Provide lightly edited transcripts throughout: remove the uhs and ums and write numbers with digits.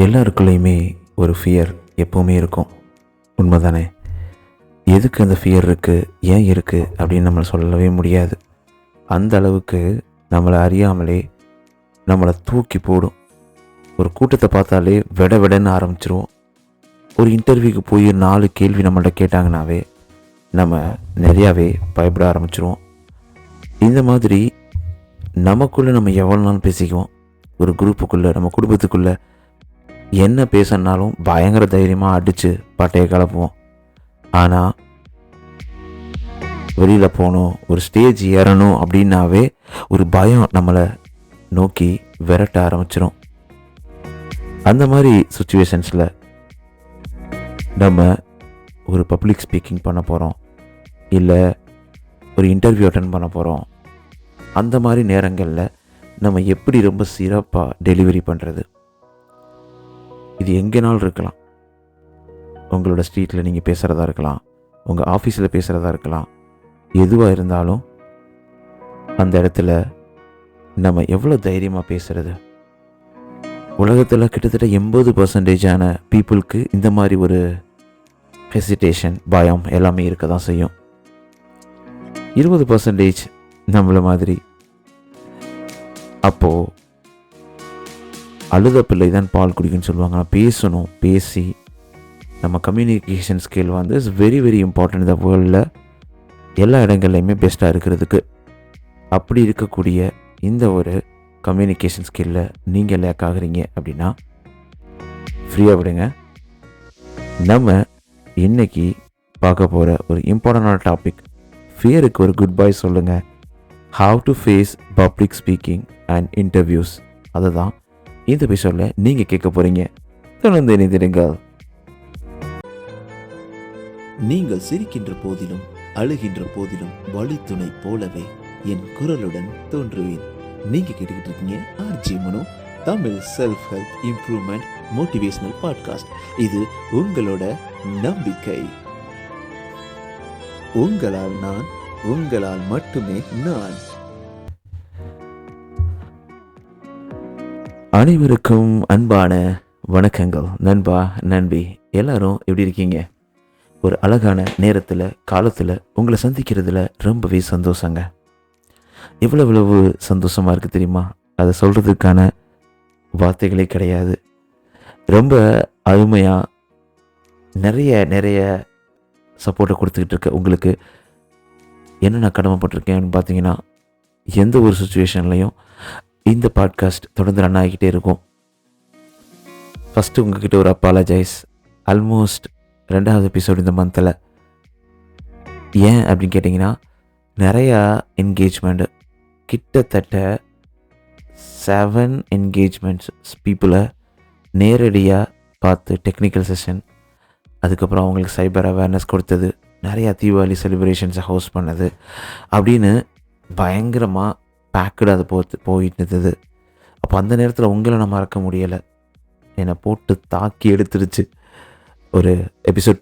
எல்லாருக்குள்ளேயுமே ஒரு ஃபியர் எப்போவுமே இருக்கும். உண்மைதானே? எதுக்கு அந்த ஃபியர் இருக்குது, ஏன் இருக்குது அப்படின்னு நம்மளை சொல்லவே முடியாது. அந்த அளவுக்கு நம்மளை அறியாமலே நம்மளை தூக்கி போடும். ஒரு கூட்டத்தை பார்த்தாலே விடன்னு ஆரம்பிச்சிருவோம். ஒரு இன்டர்வியூக்கு போய் 4 கேள்வி நம்மள்ட்ட கேட்டாங்கனாவே நம்ம நிறையாவே பயப்பட ஆரம்பிச்சிருவோம். இந்த மாதிரி நமக்குள்ளே நம்ம எவ்வளோ நாள் பேசிக்குவோம். ஒரு குரூப்புக்குள்ளே, நம்ம குடும்பத்துக்குள்ளே என்ன பேசினாலும் பயங்கர தைரியமாக அடித்து பட்டையை கலப்புவோம். ஆனால் வெளியில் போகணும், ஒரு ஸ்டேஜ் ஏறணும் அப்படின்னாவே ஒரு பயம் நம்மளை நோக்கி விரட்ட ஆரம்பிச்சிடும். அந்த மாதிரி சுச்சுவேஷன்ஸில் நம்ம ஒரு பப்ளிக் ஸ்பீக்கிங் பண்ண போகிறோம், இல்லை ஒரு இன்டர்வியூ அட்டென்ட் பண்ண போகிறோம். அந்த மாதிரி நேரங்களில் நம்ம எப்படி ரொம்ப சிறப்பாக டெலிவரி பண்ணுறது? இது எங்கேனாலும் இருக்கலாம். உங்களோட ஸ்ட்ரீட்டில் நீங்கள் பேசுகிறதா இருக்கலாம், உங்கள் ஆஃபீஸில் பேசுகிறதா இருக்கலாம். எதுவாக இருந்தாலும் அந்த இடத்துல நம்ம எவ்வளோ தைரியமாக பேசுகிறது? உலகத்தில் கிட்டத்தட்ட 80% பீப்புளுக்கு இந்த மாதிரி ஒரு ஹெசிடேஷன், பயம் எல்லாமே இருக்க தான் செய்யும். 20% நம்மள மாதிரி. அப்போது அழுத பிள்ளை தான் பால் குடிக்குன்னு சொல்லுவாங்க. பேசணும், பேசி நம்ம கம்யூனிகேஷன் ஸ்கில் வந்து இஸ் வெரி வெரி இம்பார்ட்டன்ட் இந்த வேர்ல்டில் எல்லா இடங்கள்லையுமே பெஸ்ட்டாக இருக்கிறதுக்கு. அப்படி இருக்கக்கூடிய இந்த ஒரு கம்யூனிகேஷன் ஸ்கில்லை நீங்கள் லேக் ஆகுறீங்க அப்படின்னா ஃப்ரீயாக விடுங்க. நம்ம இன்னைக்கு பார்க்க போகிற ஒரு இம்பார்ட்டண்டான டாபிக், ஃபியருக்கு ஒரு குட் பை சொல்லுங்கள். How to face public speaking and interviews. அதை தான் இந்த எபிசோடில் நீங்கள் கேட்க போகிறீங்க. தொடர்ந்து இணைந்திருங்கள். நீங்கள் சிரிக்கின்ற போதிலும் அழுகின்ற போதிலும் வழித்துணை போலவே என் குரலுடன் தோன்றுவேன். நீங்க கேட்டுக்கிட்டு இருக்கீங்க RJ Mano, Tamil self help improvement motivational podcast. இது உங்களோட நம்பிக்கை. உங்களால் நான், உங்களால் மட்டுமே நான். அனைவருக்கும் அன்பான வணக்கங்கள். நண்பா, நண்பி, எல்லாரும் எப்படி இருக்கீங்க? ஒரு அழகான நேரத்தில், காலத்தில் உங்களை சந்திக்கிறதுல ரொம்பவே சந்தோஷங்க. எவ்வளவு சந்தோஷமாக இருக்குது தெரியுமா? அதை சொல்கிறதுக்கான வார்த்தைகளே கிடையாது. ரொம்ப அருமையாக நிறைய சப்போர்ட்டை கொடுத்துக்கிட்டு இருக்க உங்களுக்கு என்ன நான் கடமைப்பட்டிருக்கேன்னு பார்த்தீங்கன்னா, எந்த ஒரு சுச்சுவேஷன்லையும் இந்த பாட்காஸ்ட் தொடர்ந்து ரன் ஆகிக்கிட்டே இருக்கும். ஃபஸ்ட்டு உங்ககிட்ட ஒரு அப்பாலஜைஸ். ஆல்மோஸ்ட் 2வது எபிசோடு இந்த மந்தில். ஏன் அப்படின்னு கேட்டிங்கன்னா, நிறையா என்கேஜ்மெண்ட், கிட்டத்தட்ட 7 என்கேஜ்மெண்ட்ஸ் பீப்புளை நேரடியாக பார்த்து டெக்னிக்கல் செஷன், அதுக்கப்புறம் அவங்களுக்கு சைபர் அவேர்னஸ் கொடுத்தது, நிறையா தீபாவளி செலிப்ரேஷன்ஸை ஹோஸ்ட் பண்ணது அப்படின்னு பயங்கரமாக பேக்கடு அது போயிட்டு இருந்தது. அப்போ அந்த நேரத்தில் உங்களை நான் மறக்க முடியலை. என்னை போட்டு தாக்கி எடுத்துருச்சு. ஒரு எபிசோட்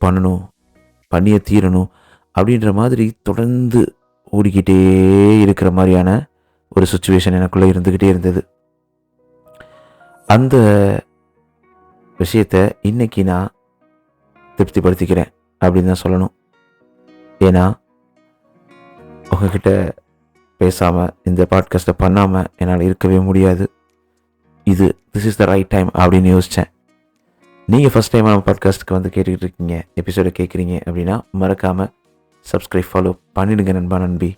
பண்ணியே தீரணும் அப்படின்ற மாதிரி தொடர்ந்து ஓடிக்கிட்டே இருக்கிற மாதிரியான ஒரு சுச்சுவேஷன் எனக்குள்ளே இருந்துக்கிட்டே இருந்தது. அந்த விஷயத்தை இன்றைக்கி நான் திருப்திப்படுத்திக்கிறேன் அப்படின்னு தான் சொல்லணும். ஏன்னா உங்ககிட்ட பேசாமல், இந்த பாட்காஸ்ட்டை பண்ணாமல் என்னால் இருக்கவே முடியாது. This is the right time அப்படின்னு யோசித்தேன். நீங்கள் ஃபஸ்ட் டைம் நம்ம பாட்காஸ்ட்டுக்கு வந்து கேட்டுக்கிட்டு இருக்கீங்க, எபிசோடை கேட்குறீங்க அப்படின்னா மறக்காமல் சப்ஸ்கிரைப், ஃபாலோ பண்ணிடுங்க நண்பா, நண்பி.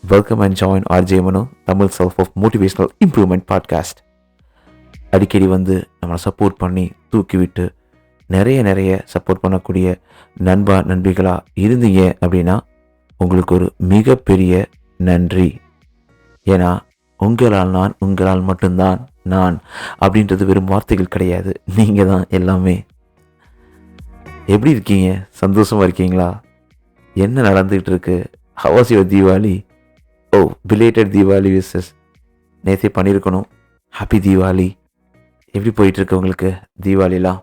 Welcome and join RJ Mano, Tamil self of motivational improvement podcast. அடிக்கடி வந்து நம்மளை சப்போர்ட் பண்ணி தூக்கி விட்டு நிறைய சப்போர்ட் பண்ணக்கூடிய நண்பா, நண்பிகளாக இருந்தீங்க அப்படின்னா உங்களுக்கு ஒரு மிகப்பெரிய நன்றி. ஏன்னா உங்களால் நான், உங்களால் மட்டும்தான் நான் அப்படின்றது வெறும் வார்த்தைகள் கிடையாது. நீங்கள் தான் எல்லாமே. எப்படி இருக்கீங்க? சந்தோஷமாக இருக்கீங்களா? என்ன நடந்துகிட்டு இருக்கு? How was your Deepavali? Oh, belated Deepavali wishes. நேற்றே பண்ணியிருக்கணும். ஹாப்பி தீபாவளி. எப்படி போயிட்டுருக்கு உங்களுக்கு தீபாவளிலாம்?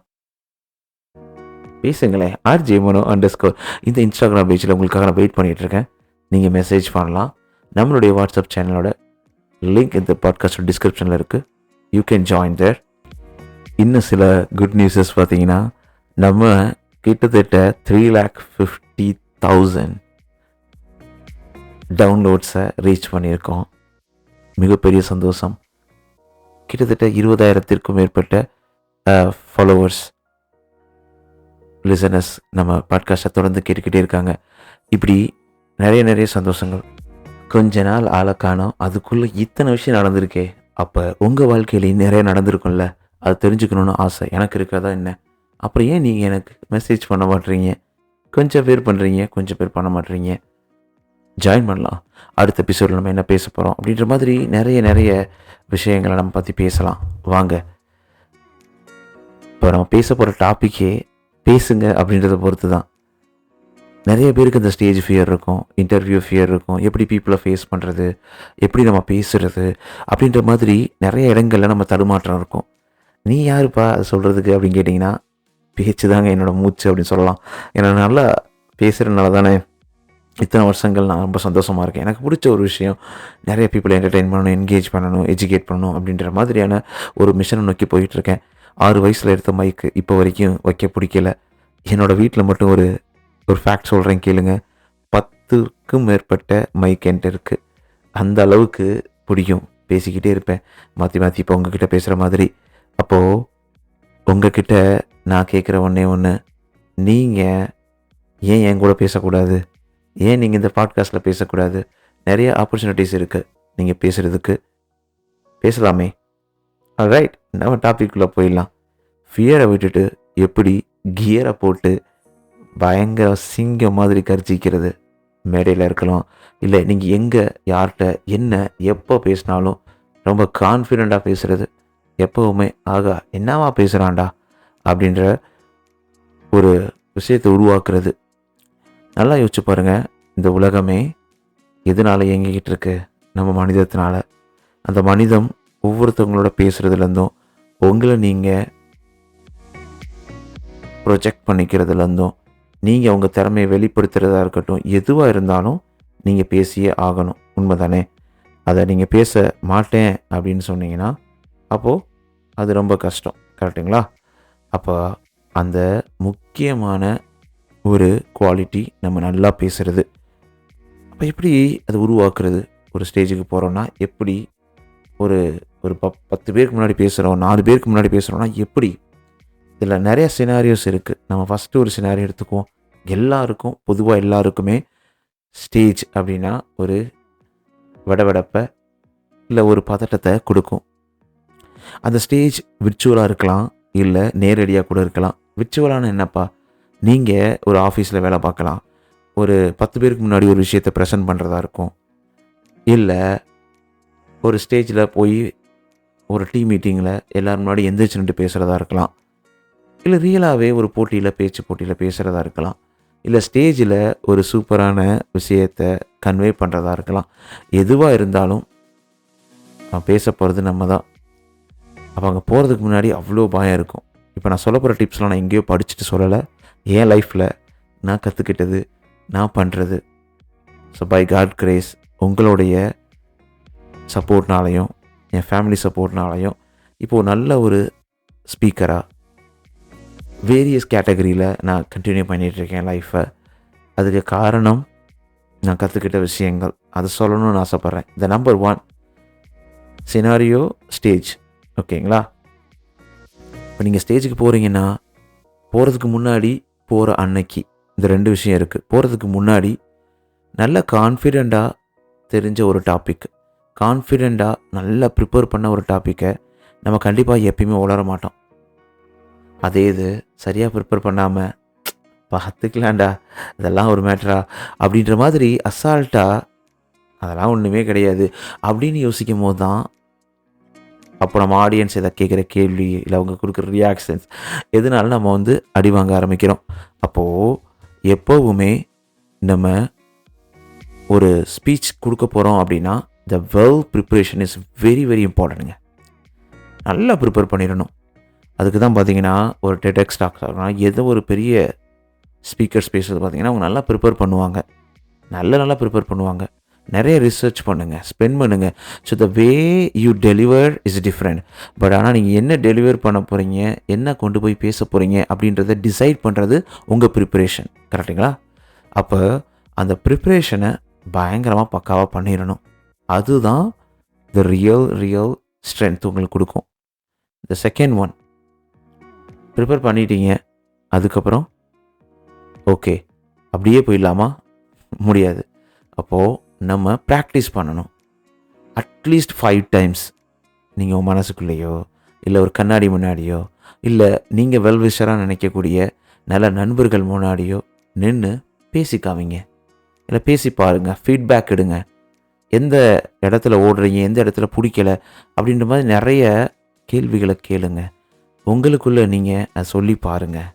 பேசுங்களேன். ஆர்ஜே மனோ _ இந்த இன்ஸ்டாகிராம் பேஜில் உங்களுக்காக நான் வெயிட் பண்ணிகிட்ருக்கேன். நீங்கள் மெசேஜ் பண்ணலாம். நம்மளுடைய வாட்ஸ்அப் சேனலோட லிங்க் இந்த பாட்காஸ்ட் டிஸ்கிரிப்ஷனில் இருக்குது. யூ கேன் ஜாயின் தேர். இன்னும் சில குட் நியூஸஸ் பார்த்தீங்கன்னா, நம்ம கிட்டத்தட்ட 3,50,000 டவுன்லோட்ஸை ரீச் பண்ணியிருக்கோம். மிகப்பெரிய சந்தோஷம். கிட்டத்தட்ட 20,000த்திற்கும் மேற்பட்ட ஃபாலோவர்ஸ், லிசனர்ஸ் நம்ம பாட்காஸ்ட்டை தொடர்ந்து கேட்டுக்கிட்டே இருக்காங்க. இப்படி நிறைய சந்தோஷங்கள். கொஞ்ச நாள் ஆளை காணோம், அதுக்குள்ளே இத்தனை விஷயம் நடந்திருக்கே. அப்போ உங்கள் வாழ்க்கையிலையும் நிறைய நடந்திருக்கும்ல, அது தெரிஞ்சுக்கணுன்னு ஆசை எனக்கு இருக்கிறதா என்ன? அப்புறம் ஏன் நீங்கள் எனக்கு மெசேஜ் பண்ண மாட்டேறீங்க? கொஞ்சம் பேர் பண்ணுறீங்க, கொஞ்சம் பேர் பண்ண மாட்டேறீங்க. ஜாயின் பண்ணலாம். அடுத்த எபிசோடில் நம்ம என்ன பேச போகிறோம் அப்படின்ற மாதிரி நிறைய விஷயங்களை நம்ம பற்றி பேசலாம். வாங்க. இப்போ நம்ம பேச போகிற டாப்பிக்கே பேசுங்க அப்படின்றத பொறுத்து தான். நிறைய பேருக்கு இந்த ஸ்டேஜ் ஃபியர் இருக்கும், இன்டர்வியூ ஃபியர் இருக்கும், எப்படி பீப்புளை ஃபேஸ் பண்ணுறது, எப்படி நம்ம பேசுகிறது அப்படின்ற மாதிரி நிறைய இடங்களில் நம்ம தடுமாற்றம் இருக்கும். நீ யாருப்பா அது சொல்கிறதுக்கு அப்படின்னு கேட்டிங்கன்னா, பேச்சு தாங்க என்னோடய மூச்சு அப்படின்னு சொல்லலாம். ஏன்னா நல்லா பேசுகிறதுனால தானே இத்தனை வருஷங்கள் நான் ரொம்ப சந்தோஷமாக இருக்கேன். எனக்கு பிடிச்ச ஒரு விஷயம், நிறைய பீப்புளை என்டர்டெயின் பண்ணணும், என்கேஜ் பண்ணணும், எஜுகேட் பண்ணணும் அப்படின்ற மாதிரியான ஒரு மிஷனை நோக்கி போயிட்டுருக்கேன். 6 வயசில் எடுத்த மைக்கு இப்போ வரைக்கும் வைக்க பிடிக்கல. என்னோடய வீட்டில் மட்டும் ஒரு ஃபேக்ட் சொல்கிறேன் கேளுங்க. 10க்கும் மேற்பட்ட மைக் என்கிட்ட இருக்குது. அந்த அளவுக்கு பிடிக்கும். பேசிக்கிட்டே இருப்பேன் மாற்றி இப்போ உங்ககிட்ட பேசுகிற மாதிரி. அப்போது உங்ககிட்ட நான் கேட்குற ஒன்று, நீங்கள் ஏன் என் கூட பேசக்கூடாது? ஏன் நீங்கள் இந்த பாட்காஸ்ட்டில் பேசக்கூடாது? நிறைய ஆப்பர்ச்சுனிட்டிஸ் இருக்குது நீங்கள் பேசுகிறதுக்கு. பேசலாமே. ரைட், நம்ம டாபிக்குள்ளே போயிடலாம். ஃபியரை விட்டுட்டு எப்படி கியரை போட்டு பயங்கர சிங்கம் மாதிரி கர்ஜிக்கிறது மேடையில் இருக்கலாம், இல்லை நீங்கள் எங்கே யார்கிட்ட என்ன எப்போ பேசினாலும் ரொம்ப கான்ஃபிடெண்ட்டாக பேசுகிறது, எப்போவுமே ஆகா என்னவா பேசுகிறான்டா அப்படின்ற ஒரு விஷயத்தை உருவாக்குறது. நல்லா யோசிச்சு பாருங்கள். இந்த உலகமே எதனால் இயங்கிக்கிட்டு இருக்கு? நம்ம மனிதத்தினால. அந்த மனிதம் ஒவ்வொருத்தவங்களோட பேசுகிறதுலேருந்தும், உங்களை நீங்கள் ப்ரொஜெக்ட் பண்ணிக்கிறதுலேருந்தும், நீங்கள் உங்கள் திறமையை வெளிப்படுத்துகிறதா இருக்கட்டும், எதுவாக இருந்தாலும் நீங்கள் பேசியே ஆகணும். உண்மை தானே? அதை நீங்கள் பேச மாட்டேன் அப்படின்னு சொன்னீங்கன்னா அப்போது அது ரொம்ப கஷ்டம். கரெக்டுங்களா? அப்போ அந்த முக்கியமான ஒரு குவாலிட்டி நம்ம நல்லா பேசுகிறது. அப்போ எப்படி அது உருவாக்குறது? ஒரு ஸ்டேஜுக்கு போகிறோன்னா எப்படி ஒரு 10 பேருக்கு முன்னாடி பேசுகிறோம், 4 பேருக்கு முன்னாடி பேசுகிறோன்னா எப்படி? இதில் நிறைய சினாரியோஸ் இருக்குது. நம்ம ஃபஸ்ட்டு ஒரு சினாரியோ எடுத்துக்குவோம். எல்லாருக்கும் பொதுவாக எல்லாருக்குமே ஸ்டேஜ் அப்படின்னா ஒரு வெடவெடப்பை இல்லை ஒரு பதட்டத்தை கொடுக்கும். அந்த ஸ்டேஜ் விர்ச்சுவலாக இருக்கலாம், இல்லை நேரடியாக கூட இருக்கலாம். விர்ச்சுவலான என்னப்பா, நீங்கள் ஒரு ஆஃபீஸில் வேலை பார்க்கலாம், ஒரு 10 பேருக்கு முன்னாடி ஒரு விஷயத்தை ப்ரெசென்ட் பண்ணுறதா இருக்கும். இல்லை ஒரு ஸ்டேஜில் போய் ஒரு டீம் மீட்டிங்கில் எல்லோரும் முன்னாடி எந்திரிச்சு நின்று பேசுகிறதா இருக்கலாம். இல்லை ரியலாகவே ஒரு பேச்சு போட்டியில் பேசுகிறதா இருக்கலாம். இல்லை ஸ்டேஜில் ஒரு சூப்பரான விஷயத்தை கன்வே பண்ணுறதா இருக்கலாம். எதுவாக இருந்தாலும் பேச போகிறது நம்ம தான். அப்போ அங்கே போகிறதுக்கு முன்னாடி அவ்வளோ பயம் இருக்கும். இப்போ நான் சொல்ல போகிற டிப்ஸ்லாம் நான் எங்கேயோ படிச்சுட்டு சொல்லலை, என் லைஃப்பில் நான் கற்றுக்கிட்டது, நான் பண்ணுறது. ஸோ பை காட் கிரேஸ், உங்களுடைய சப்போர்ட்னாலையும் என் ஃபேமிலி சப்போர்ட்னாலையும் இப்போது நல்ல ஒரு ஸ்பீக்கராக வேரியஸ் கேட்டகரியில் நான் கண்டினியூ பண்ணிகிட்ருக்கேன் லைஃப்பை. அதுக்கு காரணம் நான் கற்றுக்கிட்ட விஷயங்கள். அதை சொல்லணும்னு ஆசைப்பட்றேன். இந்த நம்பர் 1 சினாரியோ ஸ்டேஜ். ஓகேங்களா? இப்போ நீங்கள் ஸ்டேஜுக்கு போகிறீங்கன்னா, போகிறதுக்கு முன்னாடி, போகிற அன்னைக்கு இந்த 2 விஷயம் இருக்குது. போகிறதுக்கு முன்னாடி நல்ல கான்ஃபிடெண்ட்டாக தெரிஞ்ச ஒரு டாபிக், கான்ஃபிடெண்ட்டாக நல்லா ப்ரிப்பேர் பண்ண ஒரு டாப்பிக்கை நம்ம கண்டிப்பாக எப்பயுமே உளர மாட்டோம். அதே இது சரியாக ப்ரிப்பேர் பண்ணாமல் பார்த்துக்கலாண்டா, இதெல்லாம் ஒரு மேட்டரா அப்படின்ற மாதிரி அசால்ட்டாக அதெல்லாம் ஒன்றுமே கிடையாது அப்படின்னு யோசிக்கும் போது தான் அப்போ நம்ம ஆடியன்ஸ் எதை கேட்குற கேள்வி இல்லை அவங்க கொடுக்குற ரியாக்ஷன்ஸ் எதனால நம்ம அடி வாங்க ஆரம்பிக்கிறோம். அப்போது எப்போவுமே நம்ம ஒரு ஸ்பீச் கொடுக்க போகிறோம் அப்படின்னா the well preparation is very very இம்பார்ட்டன்ட்டுங்க. நல்லா ப்ரிப்பேர் பண்ணிடணும். அதுக்கு தான் பார்த்தீங்கன்னா ஒரு டெடெக்ஸ் டாக்ஸ் ஆகணும், ஏதோ ஒரு பெரிய ஸ்பீக்கர்ஸ் பேசுறது பார்த்தீங்கன்னா அவங்க நல்லா ப்ரிப்பேர் பண்ணுவாங்க. நல்லா ப்ரிப்பேர் பண்ணுவாங்க. நிறைய ரிசர்ச் பண்ணுங்கள், ஸ்பெண்ட் பண்ணுங்கள். So the way you deliver is different. But ஆனால் நீங்கள் என்ன டெலிவர் பண்ண போகிறீங்க, என்ன கொண்டு போய் பேச போகிறீங்க அப்படின்றத டிசைட் பண்ணுறது உங்கள் ப்ரிப்பரேஷன். கரெக்டுங்களா? அப்போ அந்த ப்ரிப்பரேஷனை பயங்கரமாக பக்காவாக பண்ணிடணும். அதுதான் த ரியல் ஸ்ட்ரென்த் உங்களுக்கு கொடுக்கும். த செகண்ட் ஒன், ப்ரிப்பேர் பண்ணிட்டீங்க, அதுக்கப்புறம் ஓகே அப்படியே போயிடலாமா? முடியாது. அப்போது நம்ம ப்ராக்டிஸ் பண்ணணும். அட்லீஸ்ட் 5 times நீங்கள் உங்கள் மனசுக்குள்ளேயோ இல்லை ஒரு கண்ணாடி முன்னாடியோ இல்லை நீங்கள் வெல்விஷராக நினைக்கக்கூடிய நல்ல நண்பர்கள் முன்னாடியோ நின்று பேசிக்காமிங்க, இல்லை பேசி பாருங்கள், ஃபீட்பேக் எடுங்க. எந்த இடத்துல ஓடுறீங்க, எந்த இடத்துல பிடிக்கலை அப்படின்ற மாதிரி நிறைய கேள்விகளை கேளுங்க. உங்களுக்குள்ளே நீங்கள் சொல்லி பாருங்கள்.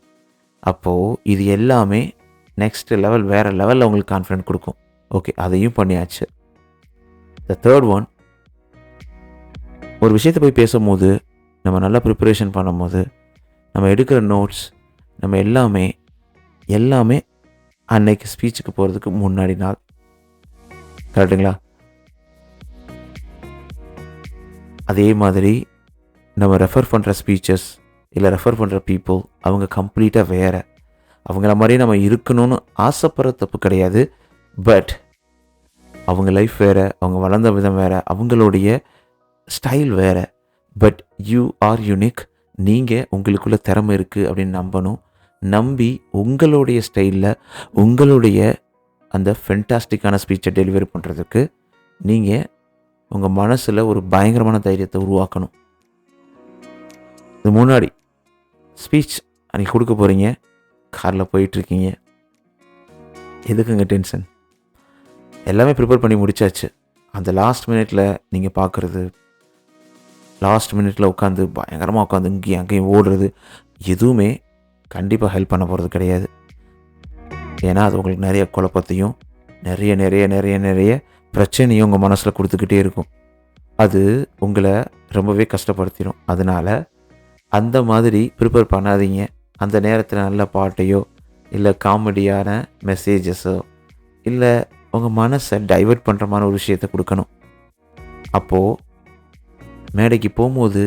அப்போது இது எல்லாமே நெக்ஸ்ட் லெவல், வேறு லெவலில் உங்களுக்கு கான்ஃபிடென்ட் கொடுக்கும். ஓகே, அதையும் பண்ணியாச்சு. த தேர்ட் ஒன், ஒரு விஷயத்தை போய் பேசும்போது, நம்ம நல்லா ப்ரிப்பரேஷன் பண்ணும்போது, நம்ம எடுக்கிற நோட்ஸ், நம்ம எல்லாமே அன்னைக்கு ஸ்பீச்சுக்கு போகிறதுக்கு முன்னாடி நாள். கரெக்டுங்களா? அதே மாதிரி நம்ம ரெஃபர் பண்ணுற ஸ்பீச்சஸ் இல்லை ரெஃபர் பண்ணுற பீப்புள் அவங்க கம்ப்ளீட்டாக வேறு. அவங்கள மாதிரியே நம்ம இருக்கணும்னு ஆசைப்படுற தப்பு கிடையாது. பட் அவங்க லைஃப் வேறு, அவங்க வளர்ந்த விதம் வேறு, அவங்களுடைய ஸ்டைல் வேறு. But you are unique. நீங்கள் உங்களுக்குள்ள திறமை இருக்குது அப்படின்னு நம்பணும். நம்பி உங்களுடைய ஸ்டைலில் உங்களுடைய அந்த ஃபென்டாஸ்டிக்கான ஸ்பீச்சை டெலிவரி பண்ணுறதுக்கு நீங்கள் உங்கள் மனசில் ஒரு பயங்கரமான தைரியத்தை உருவாக்கணும். இது முன்னாடி ஸ்பீச் அன்றைக்கி கொடுக்க போகிறீங்க, காரில் போயிட்டுருக்கீங்க, எதுக்குங்க டென்ஷன்? எல்லாமே ப்ரிப்பேர் பண்ணி முடிச்சாச்சு. அந்த லாஸ்ட் மினிட்ல நீங்கள் பார்க்குறது, லாஸ்ட் மினிட்ல உட்காந்து பயங்கரமாக உட்காந்து இங்கேயும் அங்கேயும் ஓடுறது எதுவுமே கண்டிப்பாக ஹெல்ப் பண்ண போகிறது கிடையாது. ஏன்னா அது உங்களுக்கு நிறைய குழப்பத்தையும் நிறைய நிறைய நிறைய நிறைய பிரச்சனையும் உங்கள் மனசில் கொடுத்துக்கிட்டே இருக்கும். அது உங்களை ரொம்பவே கஷ்டப்படுத்திடும். அதனால் அந்த மாதிரி ப்ரிப்பேர் பண்ணாதீங்க. அந்த நேரத்தில் நல்ல பாட்டையோ இல்லை காமெடியான மெசேஜஸோ இல்லை உங்கள் மனசை டைவர்ட் பண்ணுற மாதிரி ஒரு விஷயத்தை கொடுக்கணும். அப்போது மேடைக்கு போகும்போது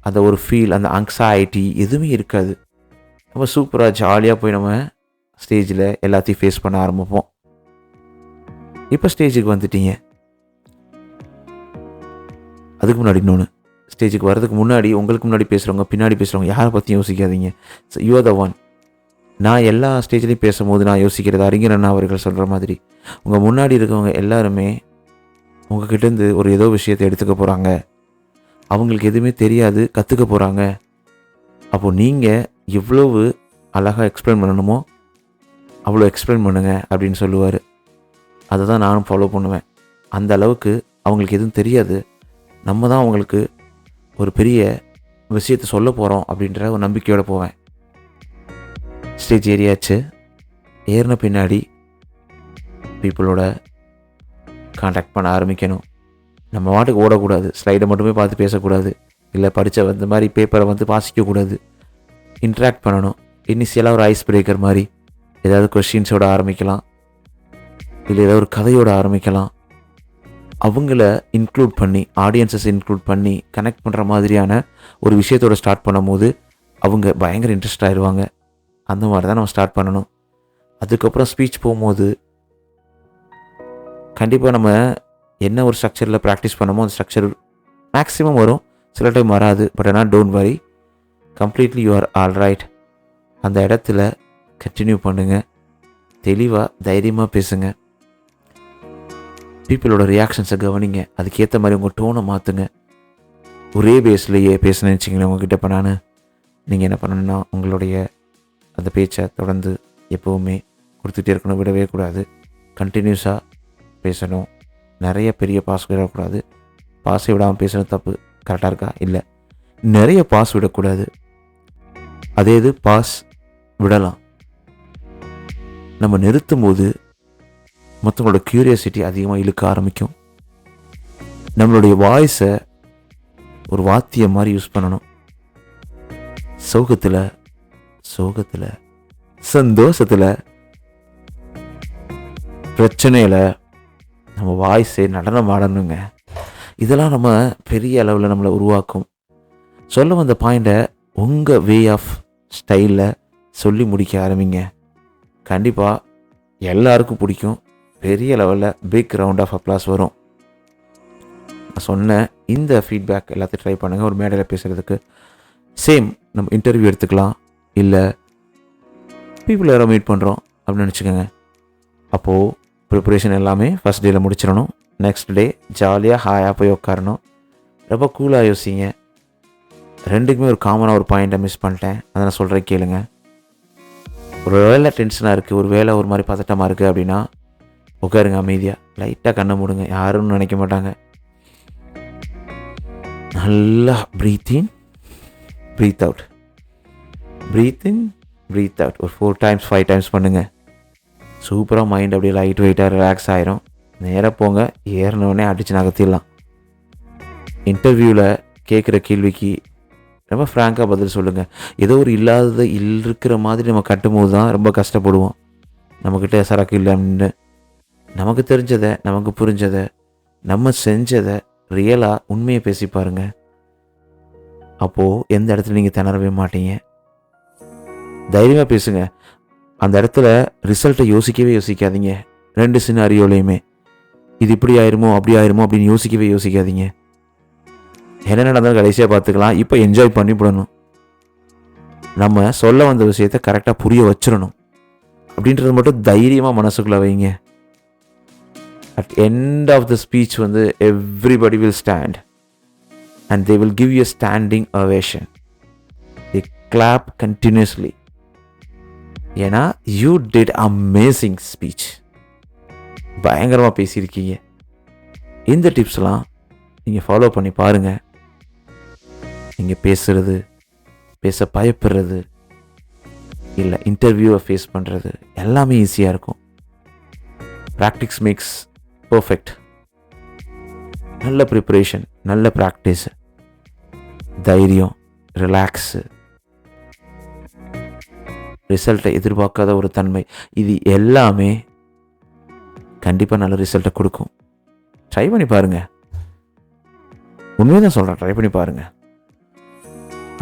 அந்த ஒரு ஃபீல், அந்த ஆங்ஸைட்டி எதுவுமே இருக்காது. நம்ம சூப்பராக ஜாலியாக போய் நம்ம ஸ்டேஜில் எல்லாத்தையும் ஃபேஸ் பண்ண ஆரம்பிப்போம். இப்போ ஸ்டேஜுக்கு வந்துட்டீங்க. அதுக்கு முன்னாடி இன்னொன்று, ஸ்டேஜுக்கு வர்றதுக்கு முன்னாடி உங்களுக்கு முன்னாடி பேசுகிறவங்க, பின்னாடி பேசுகிறவங்க யாரை பற்றியும் யோசிக்காதீங்க. So you are the one. நான் எல்லா ஸ்டேஜ்லேயும் பேசும்போது நான் யோசிக்கிறது அறிஞர் அண்ணா அவர்கள் சொல்கிற மாதிரி, உங்கள் முன்னாடி இருக்கவங்க எல்லாருமே உங்ககிட்டேருந்து ஒரு ஏதோ விஷயத்தை எடுத்துக்க போகிறாங்க. அவங்களுக்கு எதுவுமே தெரியாது, கற்றுக்க போகிறாங்க. அப்போது நீங்கள் எவ்வளவு அழகாக எக்ஸ்பிளைன் பண்ணணுமோ அவ்வளோ எக்ஸ்பிளைன் பண்ணுங்க அப்படின்னு சொல்லுவார். அதை தான் நானும் ஃபாலோ பண்ணுவேன். அந்த அளவுக்கு அவங்களுக்கு எதுவும் தெரியாது, நம்ம தான் அவங்களுக்கு ஒரு பெரிய விஷயத்தை சொல்ல போகிறோம் அப்படின்ற ஒரு நம்பிக்கையோடு போவேன். ஸ்டேஜ் ஏறியாச்சு. ஏறின பின்னாடி பீப்புளோட கான்டாக்ட் பண்ண ஆரம்பிக்கணும். நம்ம வாட்டுக்கு ஓடக்கூடாது, ஸ்லைடை மட்டுமே பார்த்து பேசக்கூடாது, இல்லை படித்த இந்த மாதிரி பேப்பரை வாசிக்கக்கூடாது. இன்ட்ராக்ட் பண்ணணும். இனிஷியலாக ஒரு ஐஸ் பிரேக்கர் மாதிரி ஏதாவது கொஷின்ஸோட ஆரம்பிக்கலாம், இல்லை ஏதாவது ஒரு கதையோடு ஆரம்பிக்கலாம். அவங்கள இன்க்ளூட் பண்ணி, ஆடியன்ஸஸ் இன்க்ளூட் பண்ணி கனெக்ட் பண்ணுற மாதிரியான ஒரு விஷயத்தோடு ஸ்டார்ட் பண்ணும்போது அவங்க பயங்கர இன்ட்ரெஸ்ட் ஆயிடுவாங்க. அந்த மாதிரி தான் நம்ம ஸ்டார்ட் பண்ணணும். அதுக்கப்புறம் ஸ்பீச் போகும்போது கண்டிப்பாக நம்ம என்ன ஒரு ஸ்ட்ரக்சரில் ப்ராக்டிஸ் பண்ணமோ அந்த ஸ்ட்ரக்சர் மேக்ஸிமம் வரும், சில டைம் வராது. பட் ஆனால் don't worry, completely you are all right. அந்த இடத்துல கண்டினியூ பண்ணுங்கள், தெளிவாக தைரியமாக பேசுங்க. பீப்புளோட ரியாக்ஷன்ஸை கவனிங்க, அதுக்கேற்ற மாதிரி உங்கள் டோனை மாற்றுங்க. ஒரே பேஸ்லேயே பேசணும்னு வச்சிங்களேன் உங்கள்கிட்ட. இப்போ நீங்கள் என்ன பண்ணணுன்னா உங்களுடைய அந்த பேச்சை தொடர்ந்து எப்போவுமே கொடுத்துட்டே இருக்கணும், விடவே கூடாது. கண்டினியூஸாக பேசணும். நிறைய பெரிய பாஸ் விடக்கூடாது. பாஸை விடாமல் பேசணும் தப்பு. கரெக்டாக இருக்கா? இல்லை, நிறைய பாஸ் விடக்கூடாது. அதே இது பாஸ் விடலாம். நம்ம நிறுத்தும் போது மற்றவங்களோட க்யூரியாசிட்டி அதிகமாக இழுக்க ஆரம்பிக்கும். நம்மளுடைய வாய்ஸை ஒரு வாத்தியம் மாதிரி யூஸ் பண்ணணும். சோகத்தில், சந்தோஷத்தில், பிரச்சனையில், நம்ம வாய்ஸே நடனம் ஆடணுங்க. இதெல்லாம் நம்ம பெரிய அளவில் நம்மளை உருவாக்கும். சொல்ல வந்த பாயிண்ட்டை உங்கள் வே ஆஃப் ஸ்டைலில் சொல்லி முடிக்க ஆரம்பிங்க. கண்டிப்பாக எல்லாருக்கும் பிடிக்கும். பெரிய லெவலில் பிக் ரவுண்ட் ஆஃப் அப்ளாஸ் வரும். நான் சொன்ன இந்த ஃபீட்பேக் எல்லாத்தையும் ட்ரை பண்ணுங்கள். ஒரு மேடையில் பேசுகிறதுக்கு சேம் நம்ம இன்டர்வியூ எடுத்துக்கலாம், இல்லை பீப்புள் யாரோ மீட் பண்ணுறோம் அப்படின்னு நினச்சிக்கோங்க. அப்போது ப்ரிப்பரேஷன் எல்லாமே ஃபஸ்ட் டேயில் முடிச்சிடணும். நெக்ஸ்ட் டே ஜாலியாக ஹாயாக போய் உட்காரணும். ரொம்ப கூலாக யோசிங்க. ரெண்டுக்குமே ஒரு காமனாக ஒரு பாயிண்ட்டை மிஸ் பண்ணிட்டேன், அதை நான் சொல்கிறேன் கேளுங்க. ஒரு வேளை டென்ஷனாக இருக்குது, ஒரு வேளை ஒரு மாதிரி பதட்டமாக இருக்குது அப்படின்னா உட்காருங்க அமைதியாக, லைட்டாக கண்ணை மூடுங்க. யாரும் நினைக்க மாட்டாங்க. நல்லா ப்ரீத் இன், ப்ரீத் அவுட், ப்ரீத் இன், ப்ரீத் அவுட் ஒரு 4 times 5 times பண்ணுங்கள். சூப்பராக மைண்ட் அப்படியே லைட் வெயிட்டாக ரிலாக்ஸ் ஆயிரும். நேராக போங்க, ஏறினோடனே அடித்து நகர்த்திடலாம். இன்டர்வியூவில் கேட்குற கேள்விக்கு ரொம்ப ஃப்ராங்காக பதில் சொல்லுங்கள். ஏதோ ஒரு இல்லாததை இருக்கிற மாதிரி நம்ம கட்டும்போது தான் ரொம்ப கஷ்டப்படுவோம். நம்மக்கிட்ட சரக்கு இல்லைன்னு நமக்கு தெரிஞ்சதை, நமக்கு புரிஞ்சதை, நம்ம செஞ்சதை ரியலாக உண்மையை பேசி பாருங்க. அப்போது எந்த இடத்துல நீங்கள் திணறவே மாட்டீங்க. தைரியமாக பேசுங்க. அந்த இடத்துல ரிசல்ட்டை யோசிக்கவே யோசிக்காதீங்க. 2 சினாரியோலையுமே இது இப்படி ஆயிருமோ அப்படி ஆயிருமோ அப்படின்னு யோசிக்காதீங்க. என்ன நடந்தாலும் கடைசியாக பார்த்துக்கலாம். இப்போ என்ஜாய் பண்ணிவிடணும். நம்ம சொல்ல வந்த விஷயத்தை கரெக்டாக புரிய வச்சிடணும் அப்படின்றது மட்டும் தைரியமாக மனசுக்குள்ளே வைங்க. At end of the speech வந்து everybody will stand and they will give you a standing ovation. they clap continuously. ஏன்னா யூ டிட் அமேசிங் ஸ்பீச். பயங்கரமாக பேசியிருக்கீங்க. இந்த டிப்ஸ்லாம் நீங்கள் ஃபாலோ பண்ணி பாருங்கள். நீங்கள் பேசுகிறது, பேச பயப்படுறது, இல்லை இன்டர்வியூவை ஃபேஸ் பண்ணுறது எல்லாமே ஈஸியாக இருக்கும். Practice makes perfect. நல்ல ப்ரிப்பரேஷன், நல்ல ப்ராக்டிஸ், தைரியம், ரிலாக்ஸு, ரிசல்ட்டை எதிர்பார்க்காத ஒரு தன்மை, இது எல்லாமே கண்டிப்பாக நல்ல ரிசல்ட்டை கொடுக்கும். ட்ரை பண்ணி பாருங்கள். உண்மையாக தான் சொல்கிறேன், ட்ரை பண்ணி பாருங்கள்.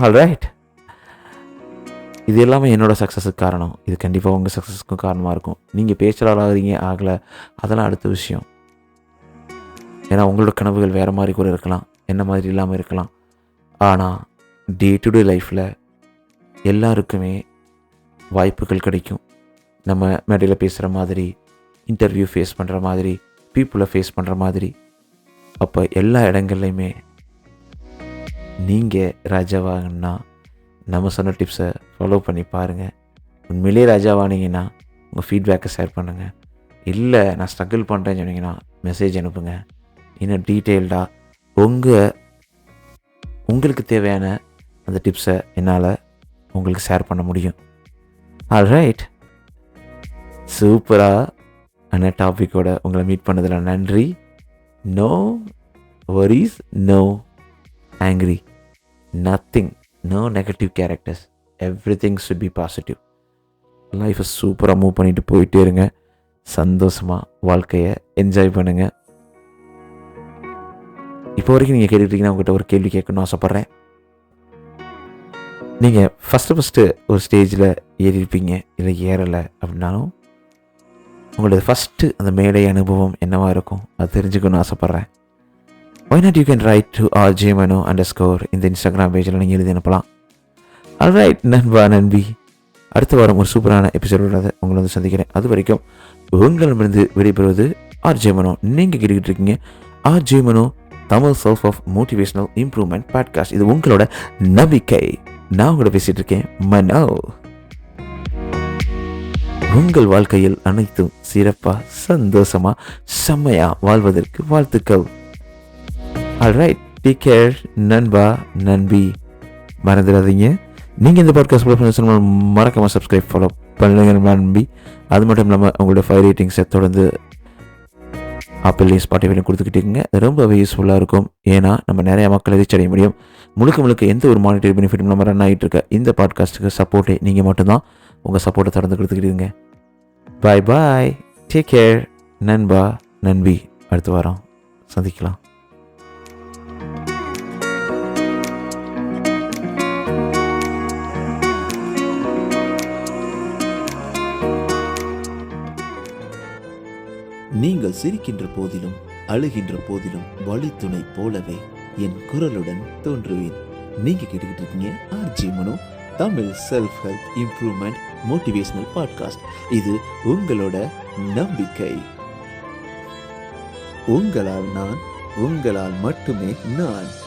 ஆல்ரைட், இது எல்லாமே என்னோடய சக்ஸஸுக்கு காரணம். இது கண்டிப்பாக உங்கள் சக்ஸஸுக்கும் காரணமாக இருக்கும். நீங்கள் பேச்சாளர் ஆகிறீங்க ஆகலை, அதெல்லாம் அடுத்த விஷயம். ஏன்னா உங்களோட கனவுகள் வேறு மாதிரி கூட இருக்கலாம், என்ன மாதிரி இல்லாமல் இருக்கலாம். ஆனால் டே டு டே லைஃப்பில் எல்லாருக்குமே வாய்ப்புகள் கிடைக்கும். நம்ம மேடையில் பேசுகிற மாதிரி, இன்டர்வியூ ஃபேஸ் பண்ணுற மாதிரி, பீப்புளை ஃபேஸ் பண்ணுற மாதிரி. அப்போ எல்லா இடங்கள்லையுமே நீங்கள் ராஜாவாகனா நம்ம சொன்ன டிப்ஸை ஃபாலோ பண்ணி பாருங்கள். உண்மையிலே ராஜாவானீங்கன்னா உங்கள் ஃபீட்பேக்கை ஷேர் பண்ணுங்கள். இல்லை நான் ஸ்ட்ரகிள் பண்ணுறேன்னு சொன்னீங்கன்னா மெசேஜ் அனுப்புங்க. இன்னும் டீட்டெயில்டாக உங்களுக்கு தேவையான அந்த டிப்ஸை என்னால் உங்களுக்கு ஷேர் பண்ண முடியும். ஆல்ரைட், சூப்பராக அந்த டாப்பிக்கோட உங்களை மீட் பண்ணதில் நன்றி. No worries, no angry, nothing, no negative characters, everything should be positive. லைஃப்பை சூப்பராக மூவ் பண்ணிட்டு போயிட்டே இருங்க. சந்தோஷமாக வாழ்க்கையை என்ஜாய் பண்ணுங்கள். இப்போ வரைக்கும் நீங்கள் கேட்டுக்கிட்டீங்கன்னா உங்கள்கிட்ட ஒரு கேள்வி கேட்கணும்னு ஆசைப்பட்றேன். நீங்கள் ஃபஸ்ட்டு ஒரு ஸ்டேஜில் ஏறியிருப்பீங்க, இல்லை ஏறலை அப்படின்னாலும் உங்களோட ஃபஸ்ட்டு அந்த மேடை அனுபவம் என்னவாக இருக்கும் அது தெரிஞ்சுக்கணும்னு ஆசைப்பட்றேன். Why not you can write to RJMano_ இந்த இன்ஸ்டாகிராம் பேஜில் நீங்கள் எழுதி அனுப்பலாம். ஆல்ரைட் நண்பா, நண்பி, அடுத்த வாரம் ஒரு சூப்பரான எபிசோடோட உங்களை வந்து சந்திக்கிறேன். அது வரைக்கும் உங்களிடமிருந்து விடைபெறுவது RJMano. நீங்கள் கேட்டுக்கிட்டு இருக்கீங்க RJMano Tamil self of motivational improvement podcast. இது உங்களோட நம்பிக்கை. நான் உங்களோட பேசிகிட்டு இருக்கேன் மனோ. உங்கள் வாழ்க்கையில் அனைத்தும் சிறப்பாக, சந்தோஷமாக, செம்மையாக வாழ்வதற்கு வாழ்த்துக்கள். ஆல்ரைட், டேக் கேர் நண்பா, நண்பி. மறந்துடாதீங்க, நீங்கள் இந்த பாட்காஸ்ட் ஃபாலோ பண்ண மறக்காமல் சப்ஸ்கிரைப் ஃபாலோ பண்ணுங்க நம்பி. அது மட்டும் இல்லாமல் உங்களோட 5 ரேட்டிங்ஸை தொடர்ந்து ஆப்பிள்லையும் ஸ்பாட்டிஃபைலையும் கொடுத்துக்கிட்டீங்க. ரொம்பவே யூஸ்ஃபுல்லாக இருக்கும். ஏன்னா நம்ம நிறைய மக்களை ரீச் அடைய முடியும். முழுக்க எந்த ஒரு மானிட்டரி பெனிஃபிட்டும் நம்ம ரன் ஆகிட்டு இருக்க இந்த பாட்காஸ்ட்டுக்கு சப்போர்ட்டே நீங்கள் மட்டும்தான். உங்கள் சப்போர்ட்டை தொடர்ந்து கொடுத்துக்கிட்டீங்க. பாய் பாய், டேக் கேர் நண்பா, நண்பி. அடுத்த வாரம் சந்திக்கலாம். நீங்கள் சிரிக்கின்ற போதிலும் அழுகின்ற போதிலும் வழித்துணை போலவே என் குரலுடன் தோன்றுவேன். நீங்க கேட்டுக்கிட்டு இருக்கீங்க RJ Mano, Tamil self help improvement motivational podcast. இது உங்களோட நம்பிக்கை. உங்களால் நான், உங்களால் மட்டுமே நான்.